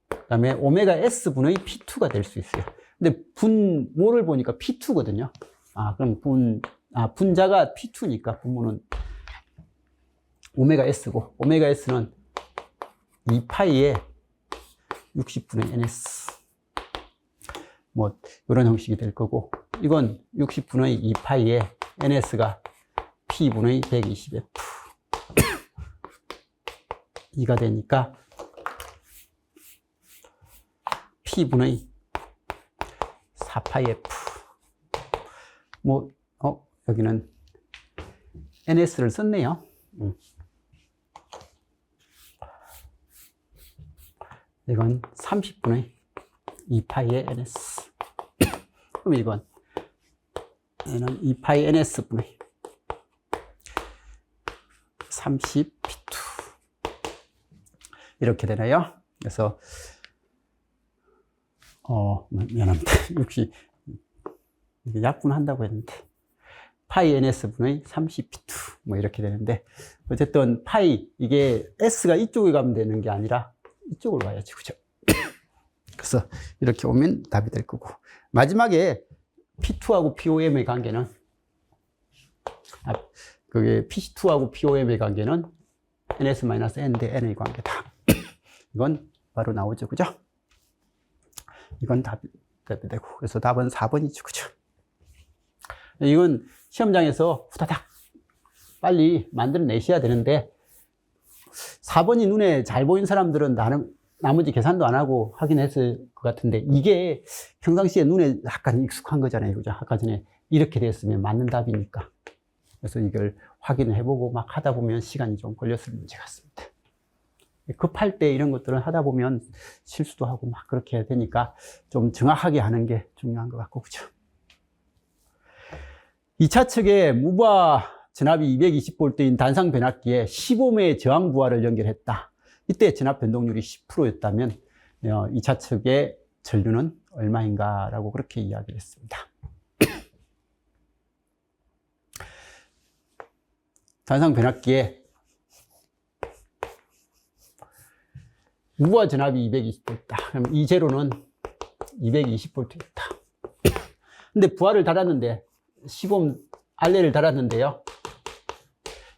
그 다음에 오메가 S 분의 P2가 될 수 있어요. 근데 분모를 보니까 P2거든요. 그럼 분자가 P2니까 분모는 오메가 S고, 오메가 S는 2파이에 60분의 NS. 뭐, 이런 형식이 될 거고, 이건 60분의 2파이에 NS가 P분의 120F. 2가 되니까, P분의 4파이 F. 뭐, 여기는 NS를 썼네요. 이건 30분의 2파이의 NS. 그럼 이건 얘는 2파이 NS분의 30P2 이렇게 되나요? 그래서 미안합니다. 역시 약분한다고 했는데 파이 NS분의 30P2 뭐 이렇게 되는데, 어쨌든 파이, 이게 S가 이쪽에 가면 되는 게 아니라 이쪽으로 가야지, 그죠? 그래서 이렇게 오면 답이 될 거고, 마지막에 P2하고 POM의 관계는, 그게 PC2하고 POM의 관계는 NS-N 대 N의 관계다. 이건 바로 나오죠, 그죠? 이건 답이 되고, 그래서 답은 4번이죠, 그죠? 이건 시험장에서 후다닥 빨리 만들어내셔야 되는데 4번이 눈에 잘 보인 사람들은 나머지 계산도 안 하고 확인했을 것 같은데 이게 평상시에 눈에 약간 익숙한 거잖아요. 그죠? 아까 전에 이렇게 됐으면 맞는 답이니까. 그래서 이걸 확인을 해보고 막 하다 보면 시간이 좀 걸렸을 문제 같습니다. 급할 때 이런 것들은 하다 보면 실수도 하고 막 그렇게 해야 되니까 좀 정확하게 하는 게 중요한 것 같고, 그죠? 2차 측에 무부하 전압이 220V인 단상 변압기에 15매의 저항 부하를 연결했다. 이때 전압 변동률이 10%였다면 2차 측의 전류는 얼마인가 라고 그렇게 이야기를 했습니다. 단상 변압기에 무부하 전압이 220V다. 그럼 이 제로는 220V였다. 근데 부하를 달았는데 15옴 알레를 달았는데요.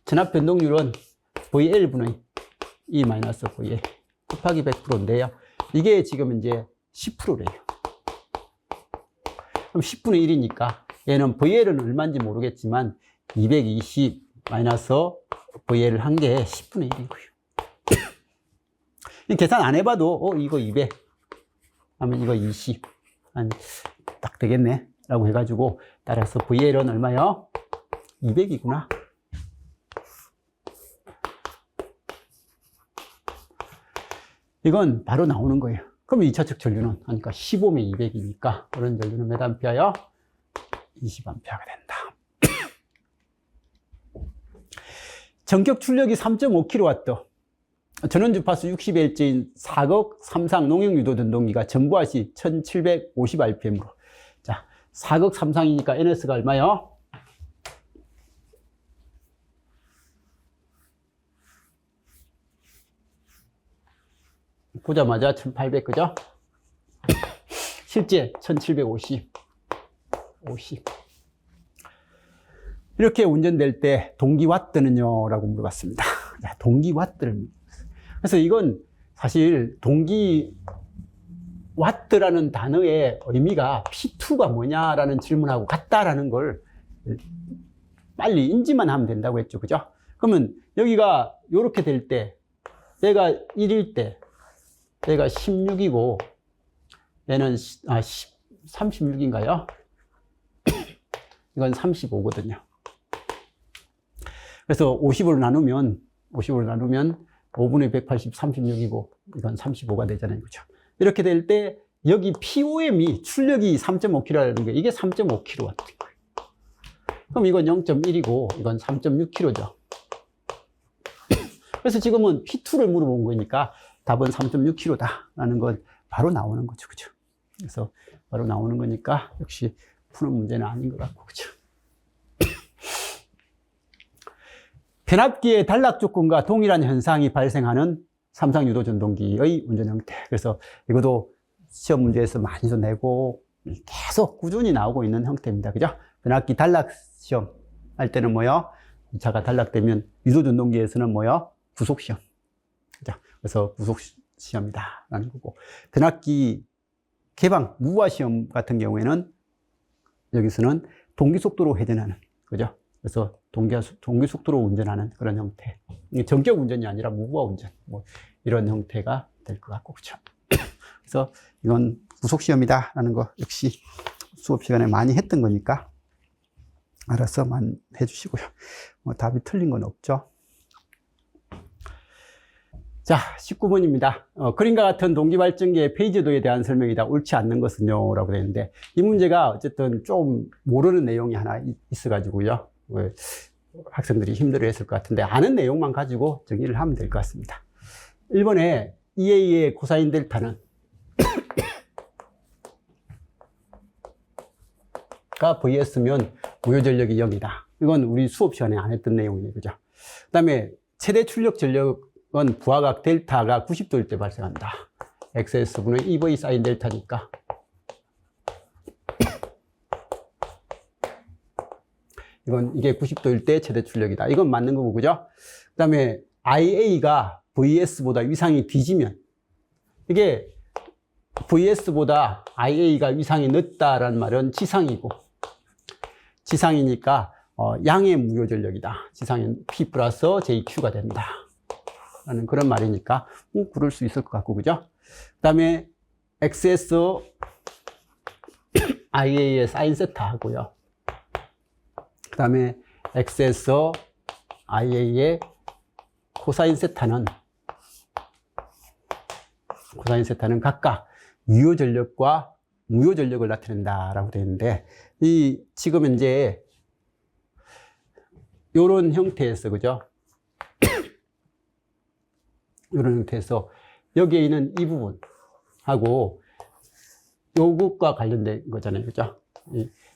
전압 변동률은 VL분의 E 마이너스 VL 곱하기 100%인데요. 이게 지금 이제 10%래요. 그럼 10분의 1이니까 얘는 VL은 얼마인지 모르겠지만 220 마이너스 VL을 한 게 10분의 1이고요. 계산 안 해봐도 이거 200 하면 이거 20 딱 되겠네 라고 해가지고 따라서 VL은 얼마요? 200이구나. 이건 바로 나오는 거예요. 그럼 2차 측 전류는 하니까 15매 200이니까 그런 전류는 몇 암페어요? 20암페어가 된다. 전격 출력이 3.5kW, 전원 주파수 60Hz인 4극 3상 농형 유도 전동기가 전부하 시 1750rpm으로. 자, 4극 3상이니까 NS가 얼마요? 보자마자 1800, 그죠? 실제 1750. 이렇게 운전될 때 동기 와트는요? 라고 물어봤습니다. 자, 동기 와트를. 그래서 이건 사실 동기 와트라는 단어의 의미가 P2가 뭐냐라는 질문하고 같다라는 걸 빨리 인지만 하면 된다고 했죠. 그죠? 그러면 여기가 이렇게 될 때, 얘가 1일 때, 얘가 16이고, 얘는 36인가요? 이건 35거든요. 그래서 50으로 나누면 5분의 180, 36이고, 이건 35가 되잖아요. 그죠? 이렇게 될 때, 여기 POM이 출력이 3.5kW라는 게, 이게 3.5kW인 거예요. 그럼 이건 0.1이고, 이건 3.6kW죠. 그래서 지금은 P2를 물어본 거니까, 답은 3.6kg다라는 건 바로 나오는 거죠. 그죠? 그래서 바로 나오는 거니까 역시 푸는 문제는 아닌 것 같고, 그죠? 변압기의 단락 조건과 동일한 현상이 발생하는 삼상 유도 전동기의 운전 형태. 그래서 이것도 시험 문제에서 많이도 내고 계속 꾸준히 나오고 있는 형태입니다. 그죠? 변압기 단락 시험 할 때는 뭐요? 2차가 단락되면 유도 전동기에서는 뭐요? 구속 시험. 그죠? 그래서 구속 시험이다 라는 거고, 변압기 개방 무부하 시험 같은 경우에는 여기서는 동기 속도로 회전하는, 그죠? 그래서 동기 속도로 운전하는 그런 형태. 전격 운전이 아니라 무부하 운전, 뭐 이런 형태가 될 것 같고, 그죠? 그래서 이건 구속 시험이다 라는 거 역시 수업 시간에 많이 했던 거니까 알아서만 해주시고요. 뭐 답이 틀린 건 없죠. 자, 19번입니다. 그림과 같은 동기발전기의 페이지도에 대한 설명이다. 옳지 않는 것은요? 라고 되어 있는데, 이 문제가 어쨌든 좀 모르는 내용이 하나 있어가지고요. 학생들이 힘들어 했을 것 같은데, 아는 내용만 가지고 정리를 하면 될 것 같습니다. 1번에 EA의 코사인 델타는 가 VS면 무효 전력이 0이다. 이건 우리 수업 시간에 안 했던 내용이네요. 그죠? 그 다음에 최대 출력 전력은 부하각 델타가 90도일 때 발생한다. XS분의 EV 사인 델타니까. 이게 90도일 때 최대 출력이다. 이건 맞는 거고, 그죠? 그 다음에 IA가 VS보다 위상이 뒤지면, 이게 VS보다 IA가 위상이 늦다라는 말은 지상이고, 지상이니까 양의 무효 전력이다. 지상엔 P 플러스 JQ가 된다. 라는 그런 말이니까 그럴 수 있을 것 같고, 그죠? 그 다음에 XS IA의 사인 세타 하고요. 그 다음에 XS IA의 코사인 세타는 각각 유효 전력과 무효 전력을 나타낸다라고 되어 있는데, 지금 이제 요런 형태에서, 그죠? 요런 형태에서 여기에 있는 이 부분하고 요것과 관련된 거잖아요. 그죠?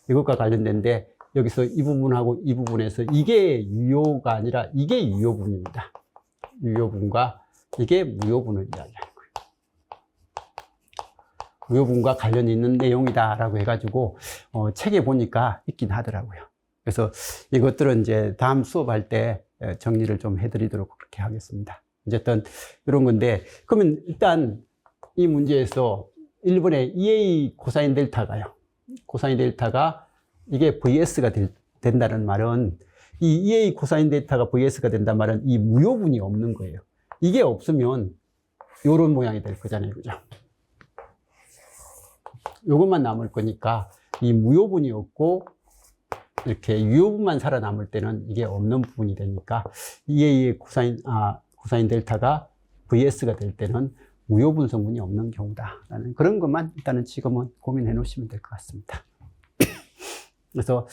이것과 관련된데, 여기서 이 부분하고 이 부분에서 이게 유효가 아니라 이게 유효분입니다. 유효분과 이게 무효분을 이야기하는 거예요. 무효분과 관련이 있는 내용이다라고 해가지고, 책에 보니까 있긴 하더라고요. 그래서 이것들은 이제 다음 수업할 때 정리를 좀 해드리도록 그렇게 하겠습니다. 어쨌든 이런 건데, 그러면 일단 이 문제에서 1번에 EA 코사인 델타가요. 코사인 델타가 이게 VS가 된다는 말은, 이 EA 코사인 델타가 VS가 된다는 말은 이 무효분이 없는 거예요. 이게 없으면 요런 모양이 될 거잖아요. 그죠? 요것만 남을 거니까 이 무효분이 없고 이렇게 유효분만 살아남을 때는 이게 없는 부분이 되니까 EA의 코사인 델타가 VS가 될 때는 무효분 성분이 없는 경우다라는 그런 것만 일단은 지금은 고민해 놓으시면 될 것 같습니다. 그래서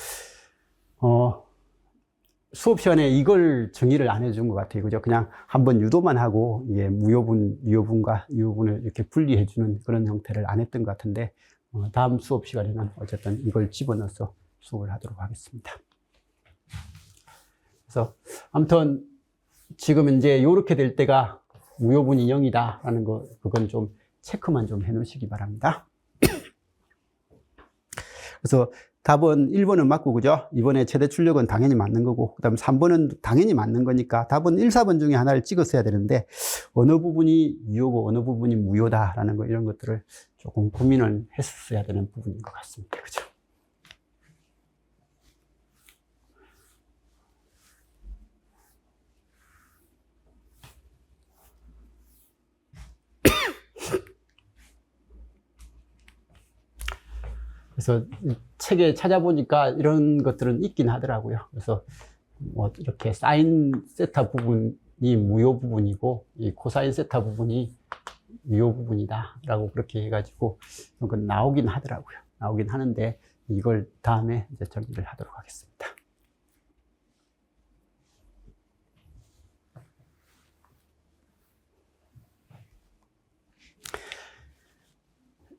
수업 시간에 이걸 정의를 안 해준 것 같아요. 그죠? 그냥 한번 유도만 하고 이게 무효분, 유효분과 유효분을 이렇게 분리해 주는 그런 형태를 안 했던 것 같은데, 다음 수업 시간에는 어쨌든 이걸 집어넣어서 수업을 하도록 하겠습니다. 그래서 아무튼 지금 이제 이렇게 될 때가 무효분이 0이다라는 거, 그건 좀 체크만 좀 해 놓으시기 바랍니다. 그래서 답은 1번은 맞고, 그죠? 이번에 최대 출력은 당연히 맞는 거고, 그 다음 3번은 당연히 맞는 거니까 답은 1, 4번 중에 하나를 찍었어야 되는데, 어느 부분이 유효고 어느 부분이 무효다라는 거, 이런 것들을 조금 고민을 했어야 되는 부분인 것 같습니다. 그죠? 그래서 책에 찾아보니까 이런 것들은 있긴 하더라고요. 그래서 뭐 이렇게 사인 세타 부분이 무효 부분이고 이 코사인 세타 부분이 유효 부분이다라고 그렇게 해가지고 그건 나오긴 하더라고요. 나오긴 하는데 이걸 다음에 이제 정리를 하도록 하겠습니다.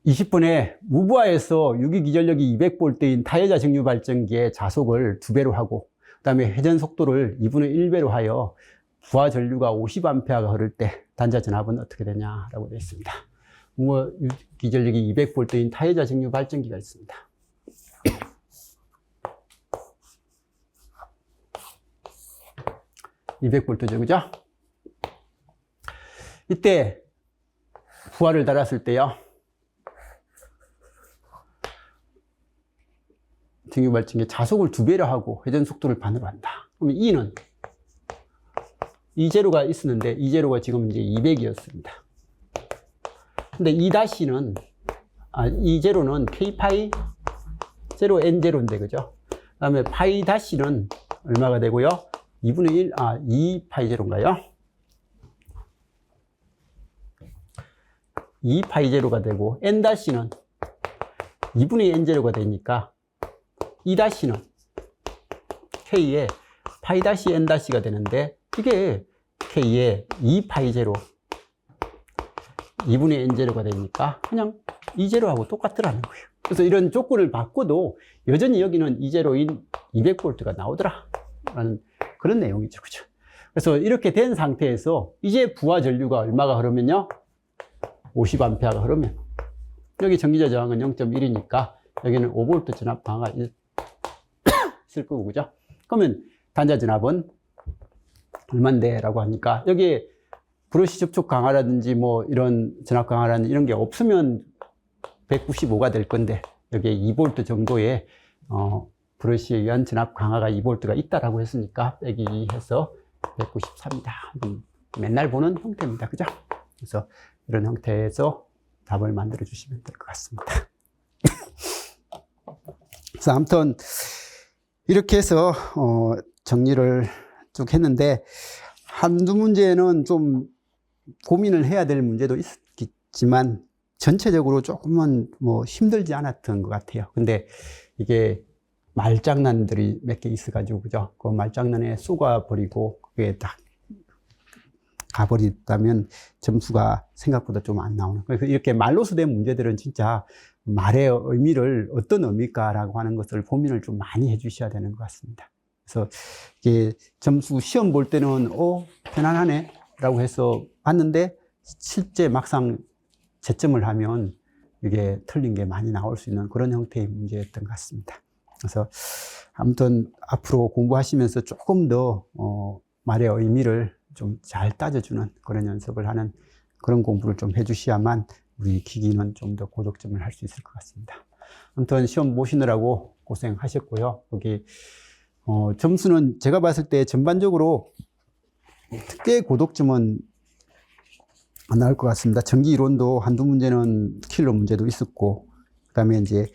20분에 무부하에서 유기기전력이 200V인 타여자 정류 발전기의 자속을 2배로 하고, 그 다음에 회전 속도를 2분의 1배로 하여 부하 전류가 50A가 흐를 때 단자 전압은 어떻게 되냐라고 되어 있습니다. 유기기전력이 200V인 타여자 정류 발전기가 있습니다. (200V죠) 그죠? 이때 부하를 달았을 때요, 정류 발전기 자속을 2배로 하고 회전 속도를 반으로 한다. 그러면 E는 E0가 있었는데 E0가 지금 이제 200이었습니다. 근데 E-는 E0는 K파이 0 N0인데, 그죠? 그 다음에 파이 다시는 얼마가 되고요? 2분의 1, 2파이 0인가요? 2파이 0가 되고, N-는 2분의 N0가 되니까, E-는 K의 파이 다시 N 다시가 되는데, 이게 K의 2파이 0, 2분의 N0가 되니까, 그냥 E0하고 똑같더라는 거예요. 그래서 이런 조건을 바꿔도 여전히 여기는 E0인 200V가 나오더라 라는 그런 내용이죠. 그죠? 그래서 이렇게 된 상태에서 이제 부하 전류가 얼마가 흐르면요, 50A가 흐르면 여기 전기자 저항은 0.1이니까 여기는 5V 전압 방어가 있을 거고, 그죠? 그러면 단자 전압은 얼만데 라고 하니까, 여기에 브러쉬 접촉 강화라든지 뭐 이런 전압 강화라든지 이런 게 없으면 195가 될 건데, 여기에 2V 정도의 브러쉬에 의한 전압 강화가 2V가 있다라고 했으니까 빼기 해서 193이다. 맨날 보는 형태입니다. 그죠? 그래서 이런 형태에서 답을 만들어 주시면 될 것 같습니다. 그래서 아무튼 이렇게 해서 정리를 쭉 했는데 한두 문제는 좀 고민을 해야 될 문제도 있겠지만 전체적으로 조금은 뭐 힘들지 않았던 것 같아요. 근데 이게 말장난들이 몇 개 있어가지고, 그죠? 그 말장난에 쏘가버리고 그게 딱 가버리다면 점수가 생각보다 좀 안 나오는. 그래서 이렇게 말로서 된 문제들은 진짜 말의 의미를 어떤 의미일까라고 하는 것을 고민을 좀 많이 해주셔야 되는 것 같습니다. 그래서 이게 점수 시험 볼 때는 편안하네 라고 해서 봤는데 실제 막상 채점을 하면 이게 틀린 게 많이 나올 수 있는 그런 형태의 문제였던 것 같습니다. 그래서 아무튼 앞으로 공부하시면서 조금 더 말의 의미를 좀 잘 따져주는 그런 연습을 하는 그런 공부를 좀 해주셔야만 우리 기기는 좀 더 고득점을 할 수 있을 것 같습니다. 아무튼 시험 보시느라고 고생하셨고요. 여기 점수는 제가 봤을 때 전반적으로 꽤 고득점은 안 나올 것 같습니다. 전기 이론도 한두 문제는 킬러 문제도 있었고, 그 다음에 이제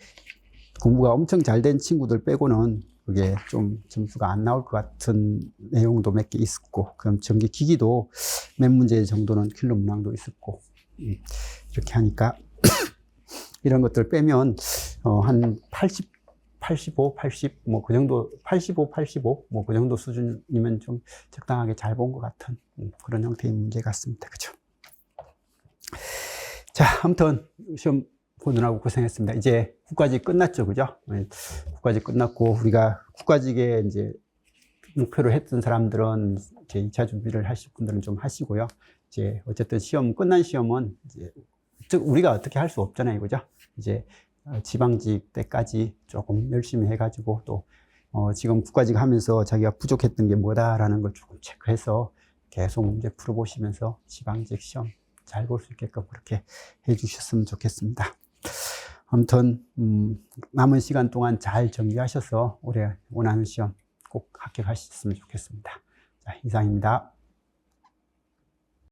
공부가 엄청 잘 된 친구들 빼고는 그게 좀 점수가 안 나올 것 같은 내용도 몇 개 있었고, 그럼 전기 기기도 몇 문제 정도는 킬러 문항도 있었고, 이렇게 하니까 이런 것들 빼면 한 80, 85, 80, 뭐 그 정도, 85, 85, 뭐 그 정도 수준이면 좀 적당하게 잘 본 것 같은 그런 형태의 문제 같습니다. 그죠? 자, 아무튼 시험 보느라고 고생했습니다. 이제 국가직 끝났죠, 그죠? 국가직 끝났고 우리가 국가직에 이제 목표로 했던 사람들은 이제 2차 준비를 하실 분들은 좀 하시고요. 이제 어쨌든 시험 끝난 시험은 이제 우리가 어떻게 할 수 없잖아요, 그죠? 이제 지방직 때까지 조금 열심히 해가지고 또 지금 국가직 하면서 자기가 부족했던 게 뭐다라는 걸 조금 체크해서 계속 문제 풀어보시면서 지방직 시험 잘 볼 수 있게끔 그렇게 해주셨으면 좋겠습니다. 아무튼 남은 시간 동안 잘 정리하셔서 올해 원하는 시험 꼭 합격하셨으면 좋겠습니다. 자, 이상입니다.